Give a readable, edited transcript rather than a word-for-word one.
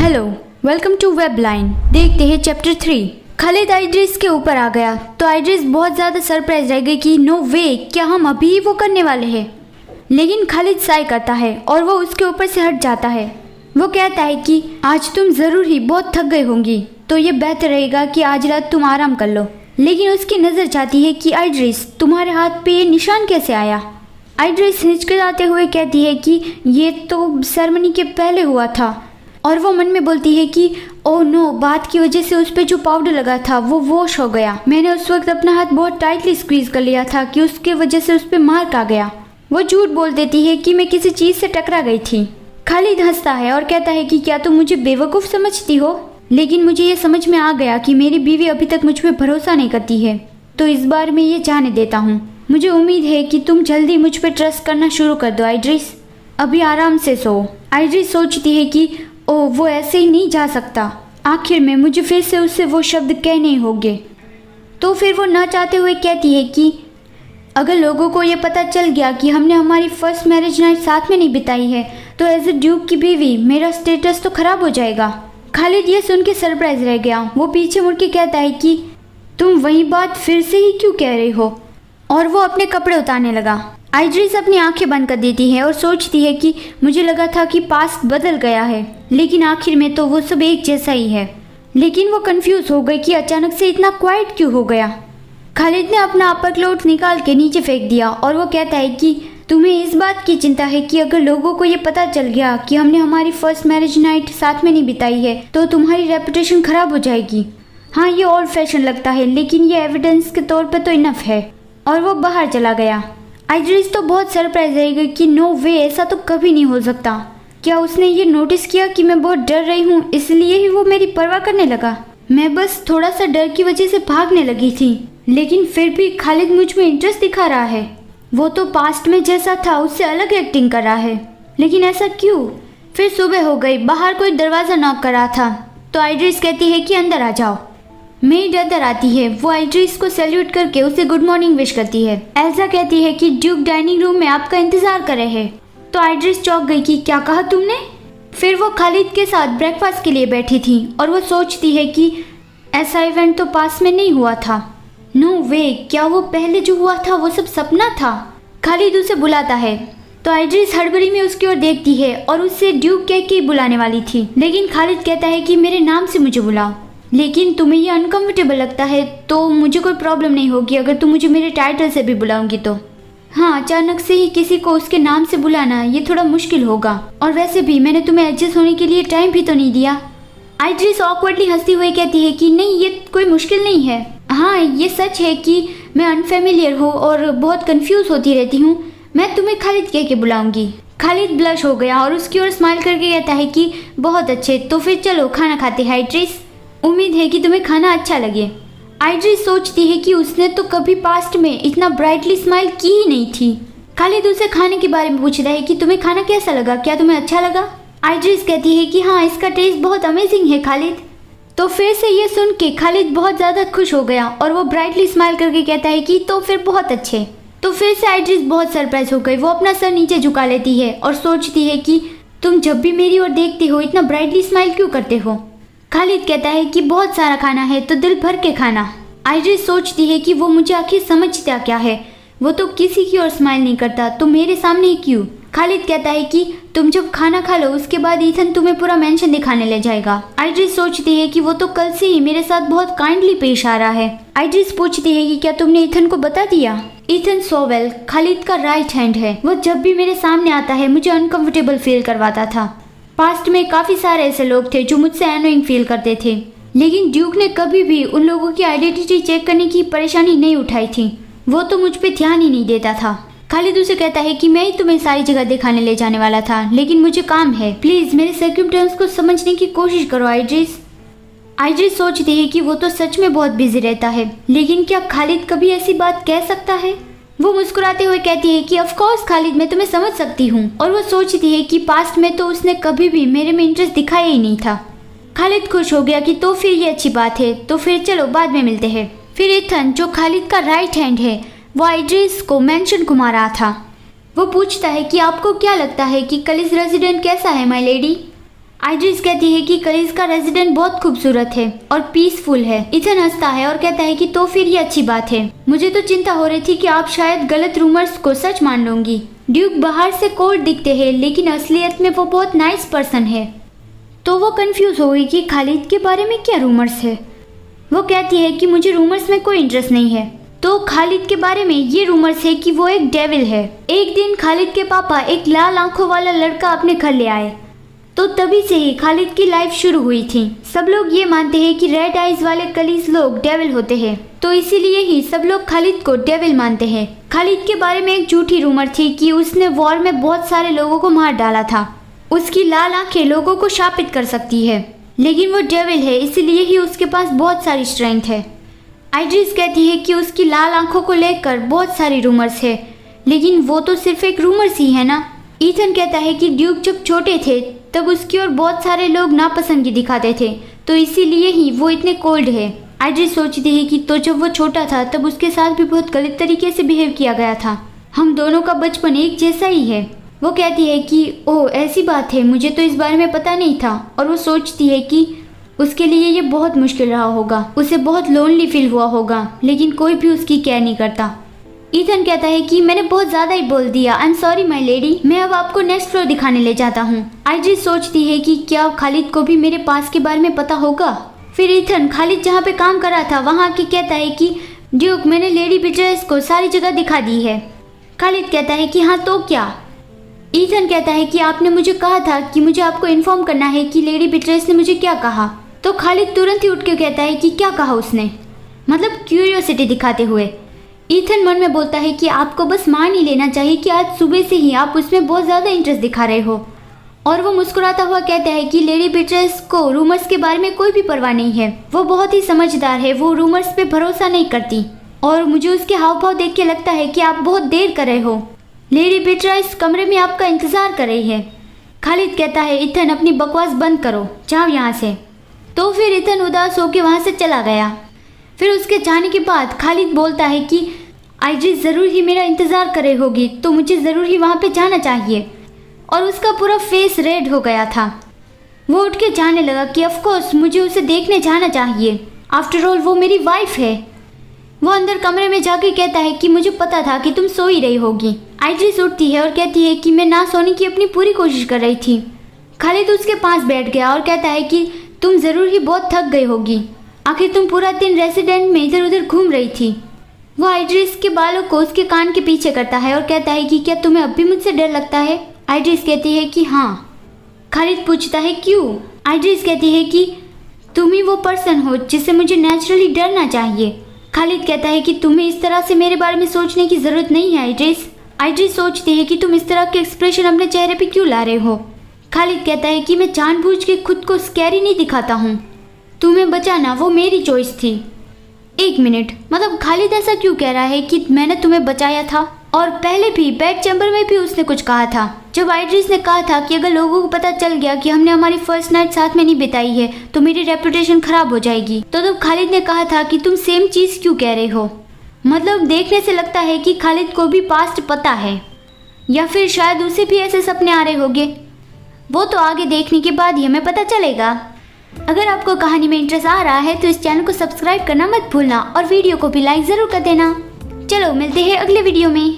Hello, welcome to web line. देखते हैं chapter 3। Khalid आइड्रिस के ऊपर आ गया तो आइड्रिस बहुत ज़्यादा सरप्राइज रह गई कि नो वे, क्या हम अभी ही वो करने वाले हैं। लेकिन खालिद साय करता है और वो उसके ऊपर से हट जाता है। वो कहता है कि आज तुम ज़रूर ही बहुत थक गई होंगी, तो ये बेहतर रहेगा कि आज रात तुम आराम कर लो। लेकिन उसकी नज़र जाती है कि आइड्रिस, तुम्हारे हाथ पे ये निशान कैसे आया। आइड्रिस हिचकिचाते हुए कहती है कि ये तो सेरेमनी के पहले हुआ था, और वो मन में बोलती है कि ओह नो, बात की वजह से उस पर जो पाउडर लगा था वो वॉश हो गया। मैंने उस वक्त अपना हाथ बहुत टाइटली स्क्वीज कर लिया था कि उसके वजह से उस पर मार्क आ गया। वो झूठ बोल देती है कि मैं किसी चीज़ से टकरा गई थी। खालिद हंसता है और कहता है कि क्या तुम मुझे बेवकूफ़ समझती हो, लेकिन मुझे ये समझ में आ गया कि मेरी बीवी अभी तक मुझ पर भरोसा नहीं करती है, तो इस बार मैं ये जाने देता हूँ। मुझे उम्मीद है कि तुम जल्दी मुझ पर ट्रस्ट करना शुरू कर दो आइड्रिस। अभी आराम से सो। आइड्रिस सोचती है कि ओह, वो ऐसे ही नहीं जा सकता। आखिर में मुझे फिर से उससे वो शब्द कहने होंगे। तो फिर वो ना चाहते हुए कहती है कि अगर लोगों को ये पता चल गया कि हमने हमारी फर्स्ट मैरिज नाइट साथ में नहीं बिताई है, तो एज ए ड्यूक की बीवी मेरा स्टेटस तो खराब हो जाएगा। खालिद ये सुन के सरप्राइज रह गया। वो पीछे मुड़ के कहता है कि तुम वही बात फिर से ही क्यों कह रही हो, और वो अपने कपड़े उतारने लगा। आइड्रिस अपनी आंखें बंद कर देती है और सोचती है कि मुझे लगा था कि पास्ट बदल गया है, लेकिन आखिर में तो वो सब एक जैसा ही है। लेकिन वो कंफ्यूज हो गई कि अचानक से इतना क्वाइट क्यों हो गया। खालिद ने अपना अपर क्लोथ निकाल के नीचे फेंक दिया और वो कहता है कि तुम्हें इस बात की चिंता है कि अगर लोगों को ये पता चल गया कि हमने हमारी फर्स्ट मैरिज नाइट साथ में नहीं बिताई है, तो तुम्हारी रेपुटेशन खराब हो जाएगी। हाँ, ये ओल्ड फैशन लगता है, लेकिन ये एविडेंस के तौर पर तो इनफ है। और वो बाहर चला गया। आइड्रिस तो बहुत सरप्राइज रह गई कि नो वे, ऐसा तो कभी नहीं हो सकता। क्या उसने ये नोटिस किया कि मैं बहुत डर रही हूँ, इसलिए ही वो मेरी परवाह करने लगा। मैं बस थोड़ा सा डर की वजह से भागने लगी थी, लेकिन फिर भी खालिद मुझ में इंटरेस्ट दिखा रहा है। वो तो पास्ट में जैसा था उससे अलग एक्टिंग कर रहा है, लेकिन ऐसा क्यों। फिर सुबह हो गई। बाहर कोई दरवाज़ा नॉक कर रहा था, तो आइड्रिस कहती है कि अंदर आ जाओ। मेड अंदर आती है। वो आइड्रिस को सैल्यूट करके उसे गुड मॉर्निंग विश करती है। एल्सा कहती है कि ड्यूक डाइनिंग रूम में आपका इंतजार कर रहे हैं। तो आइड्रिस चौंक गई कि क्या कहा तुमने। फिर वो खालिद के साथ ब्रेकफास्ट के लिए बैठी थी और वो सोचती है कि ऐसा इवेंट तो पास में नहीं हुआ था। नो वे, क्या वो पहले जो हुआ था वो सब सपना था। खालिद उसे बुलाता है तो आइड्रिस हड़बड़ी में उसकी ओर देखती है और उससे ड्यूक कह के बुलाने वाली थी, लेकिन खालिद कहता है कि मेरे नाम से मुझे बुलाओ। लेकिन तुम्हें ये अनकंफर्टेबल लगता है तो मुझे कोई प्रॉब्लम नहीं होगी अगर तुम मुझे मेरे टाइटल से भी बुलाओगी तो। हाँ, अचानक से ही किसी को उसके नाम से बुलाना ये थोड़ा मुश्किल होगा, और वैसे भी मैंने तुम्हें एडजस्ट होने के लिए टाइम भी तो नहीं दिया। आइड्रिस ऑकवर्डली हंसती हुई कहती है कि नहीं, ये कोई मुश्किल नहीं है। हाँ, ये सच है कि मैं अनफेमिलियर हूँ और बहुत कंफ्यूज होती रहती हूँ। मैं तुम्हें खालिद कह के बुलाऊंगी। खालिद ब्लश हो गया और उसकी ओर स्माइल करके कहता है कि बहुत अच्छे, तो फिर चलो खाना खाते हैं आइड्रिस। उम्मीद है कि तुम्हें खाना अच्छा लगे। आइड्रिस सोचती है कि उसने तो कभी पास्ट में इतना ब्राइटली स्माइल की ही नहीं थी। खालिद उसे खाने के बारे में पूछता है कि तुम्हें खाना कैसा लगा, क्या तुम्हें अच्छा लगा। आइड्रिस कहती है कि हाँ, इसका टेस्ट बहुत अमेजिंग है खालिद। तो फिर से ये सुन के खालिद बहुत ज़्यादा खुश हो गया और वो ब्राइटली स्माइल करके कहता है कि तो फिर बहुत अच्छे। तो फिर से आइड्रिस बहुत सरप्राइज हो गई। वो अपना सर नीचे झुका लेती है और सोचती है कि तुम जब भी मेरी ओर देखते हो इतना ब्राइटली स्माइल क्यों करते हो। खालिद कहता है कि बहुत सारा खाना है तो दिल भर के खाना। आइड्रिस सोचती है कि वो मुझे आखिर समझता क्या है, वो तो किसी की ओर स्माइल नहीं करता, तो मेरे सामने ही क्यों। खालिद कहता है कि तुम जब खाना खा लो उसके बाद ईथन तुम्हें पूरा मेंशन दिखाने ले जाएगा। आइड्रिस सोचती है कि वो तो कल से ही मेरे साथ बहुत काइंडली पेश आ रहा है। आइड्रिस पूछती है कि क्या तुमने ईथन को बता दिया। ईथन सोवेल खालिद का राइट हैंड है। वो जब भी मेरे सामने आता है मुझे अनकंफर्टेबल फील करवाता था। पास्ट में काफ़ी सारे ऐसे लोग थे जो मुझसे एनोइंग फील करते थे, लेकिन ड्यूक ने कभी भी उन लोगों की आइडेंटिटी चेक करने की परेशानी नहीं उठाई थी। वो तो मुझ पे ध्यान ही नहीं देता था। खालिद उसे कहता है कि मैं ही तुम्हें सारी जगह दिखाने ले जाने वाला था, लेकिन मुझे काम है। प्लीज़ मेरे सर्कमस्टेंस को समझने की कोशिश करो आइड्रिस। आइड्रिस सोचती है कि वो तो सच में बहुत बिजी रहता है, लेकिन क्या खालिद कभी ऐसी बात कह सकता है। वो मुस्कुराते हुए कहती है कि ऑफ कोर्स खालिद, मैं तुम्हें समझ सकती हूँ। और वो सोचती है कि पास्ट में तो उसने कभी भी मेरे में इंटरेस्ट दिखाया ही नहीं था। खालिद खुश हो गया कि तो फिर ये अच्छी बात है, तो फिर चलो बाद में मिलते हैं। फिर ईथन जो खालिद का राइट हैंड है वो आइड्रिस को मेंशन घुमा रहा था। वो पूछता है कि आपको क्या लगता है कि कलिस रेजिडेंट कैसा है माय लेडी। आइड्रिस कहती है कि कलीज का रेजिडेंट बहुत खूबसूरत है और पीसफुल है। इथन हंसता है और कहता है कि तो फिर ये अच्छी बात है। मुझे तो चिंता हो रही थी कि आप शायद गलत रूमर्स को सच मान लोगी। ड्यूक बाहर से कोल्ड दिखते हैं लेकिन असलियत में वो बहुत नाइस पर्सन है। तो वो कंफ्यूज हो गई कि खालिद के बारे में क्या रूमर्स है। वो कहती है कि मुझे रूमर्स में कोई इंटरेस्ट नहीं है। तो खालिद के बारे में ये रूमर्स है कि वो एक डेविल है। एक दिन खालिद के पापा एक लाल आंखों वाला लड़का अपने घर ले आए, तो तभी से ही खालिद की लाइफ शुरू हुई थी। सब लोग ये मानते हैं कि रेड आइज वाले कलीज लोग डेविल होते हैं, तो इसीलिए ही सब लोग खालिद को डेविल मानते हैं। खालिद के बारे में एक झूठी रूमर थी कि उसने वॉर में बहुत सारे लोगों को मार डाला था। उसकी लाल आंखें लोगों को शापित कर सकती है, लेकिन वो डेविल है, इसीलिए ही उसके पास बहुत सारी स्ट्रेंथ है। आइड्रिस कहती है कि उसकी लाल आंखों को लेकर बहुत सारी रूमर्स है, लेकिन वो तो सिर्फ एक रूमर्स ही है ना। ईथन कहता है कि ड्यूक जब छोटे थे तब उसकी ओर बहुत सारे लोग नापसंदगी दिखाते थे, तो इसीलिए ही वो इतने कोल्ड है। आइड्रिस सोचती है कि तो जब वो छोटा था तब उसके साथ भी बहुत गलत तरीके से बिहेव किया गया था। हम दोनों का बचपन एक जैसा ही है। वो कहती है कि ओह ऐसी बात है, मुझे तो इस बारे में पता नहीं था। और वो सोचती है कि उसके लिए ये बहुत मुश्किल रहा होगा, उसे बहुत लोनली फील हुआ होगा, लेकिन कोई भी उसकी केयर नहीं करता। ईथन कहता है कि मैंने बहुत ज़्यादा ही बोल दिया, I am sorry my lady, मैं अब आपको नेक्स्ट फ्लोर दिखाने ले जाता हूँ। आइड्रिस सोचती है कि क्या खालिद को भी मेरे पास के बारे में पता होगा। फिर ईथन खालिद जहाँ पे काम कर रहा था वहाँ की कहता है कि ड्यूक मैंने लेडी बिट्रेस को सारी जगह दिखा दी है। खालिद कहता है कि हाँ तो क्या। ईथन कहता है कि आपने मुझे कहा था कि मुझे आपको इन्फॉर्म करना है कि लेडी बिट्रेस ने मुझे क्या कहा। तो खालिद तुरंत ही उठ के कहता है कि क्या कहा उसने, मतलब क्यूरियोसिटी दिखाते हुए। ईथन मन में बोलता है कि आपको बस मान ही लेना चाहिए कि आज सुबह से ही आप उसमें बहुत ज़्यादा इंटरेस्ट दिखा रहे हो। और वो मुस्कुराता हुआ कहता है कि लेडी बिट्रेस को रूमर्स के बारे में कोई भी परवाह नहीं है, वो बहुत ही समझदार है, वो रूमर्स पे भरोसा नहीं करती। और मुझे उसके हाव भाव देख के लगता है कि आप बहुत देर कर रहे हो, लेडी बिट्रेस कमरे में आपका इंतज़ार कर रही है। खालिद कहता है ईथन अपनी बकवास बंद करो, जाओ यहाँ से। तो फिर ईथन उदास होकर वहाँ से चला गया। फिर उसके जाने के बाद खालिद बोलता है कि आइड्रिस ज़रूर ही मेरा इंतज़ार कर रही होगी, तो मुझे ज़रूर ही वहाँ पे जाना चाहिए। और उसका पूरा फेस रेड हो गया था। वो उठ के जाने लगा कि ऑफ कोर्स मुझे उसे देखने जाना चाहिए, आफ्टर ऑल वो मेरी वाइफ है। वो अंदर कमरे में जाके कहता है कि मुझे पता था कि तुम सो ही रही होगी। आइड्रिस उठती है और कहती है कि मैं ना सोने की अपनी पूरी कोशिश कर रही थी। खालिद उसके पास बैठ गया और कहता है कि तुम ज़रूर ही बहुत थक गई होगी, आखिर तुम पूरा दिन रेसिडेंट में इधर उधर घूम रही थी। वो आइड्रिस के बालों को उसके कान के पीछे करता है और कहता है कि क्या तुम्हें अब भी मुझसे डर लगता है। आइड्रिस कहती है कि हाँ। खालिद पूछता है क्यों। आइड्रिस कहती है कि तुम ही वो पर्सन हो जिससे मुझे नेचुरली डरना चाहिए। खालिद कहता है कि तुम्हें इस तरह से मेरे बारे में सोचने की ज़रूरत नहीं है आइड्रिस। आइड्रिस सोचती है कि तुम इस तरह के एक्सप्रेशन अपने चेहरे पे क्यों ला रहे हो। खालिद कहता है कि मैं जानबूझ के खुद को स्कैरी नहीं दिखाता हूँ, तुम्हें बचाना वो मेरी चॉइस थी। एक मिनट, मतलब खालिद ऐसा क्यों कह रहा है कि मैंने तुम्हें बचाया था? और पहले भी बेड चैम्बर में भी उसने कुछ कहा था, जब आइड्रिस ने कहा था कि अगर लोगों को पता चल गया कि हमने हमारी फर्स्ट नाइट साथ में नहीं बिताई है तो मेरी रेपुटेशन खराब हो जाएगी। तो तब खालिद ने कहा था कि तुम सेम चीज़ क्यों कह रहे हो। मतलब देखने से लगता है कि खालिद को भी पास्ट पता है, या फिर शायद उसे भी ऐसे सपने आ रहे होंगे। वो तो आगे देखने के बाद ही हमें पता चलेगा। अगर आपको कहानी में इंटरेस्ट आ रहा है तो इस चैनल को सब्सक्राइब करना मत भूलना और वीडियो को भी लाइक ज़रूर कर देना। चलो मिलते हैं अगले वीडियो में।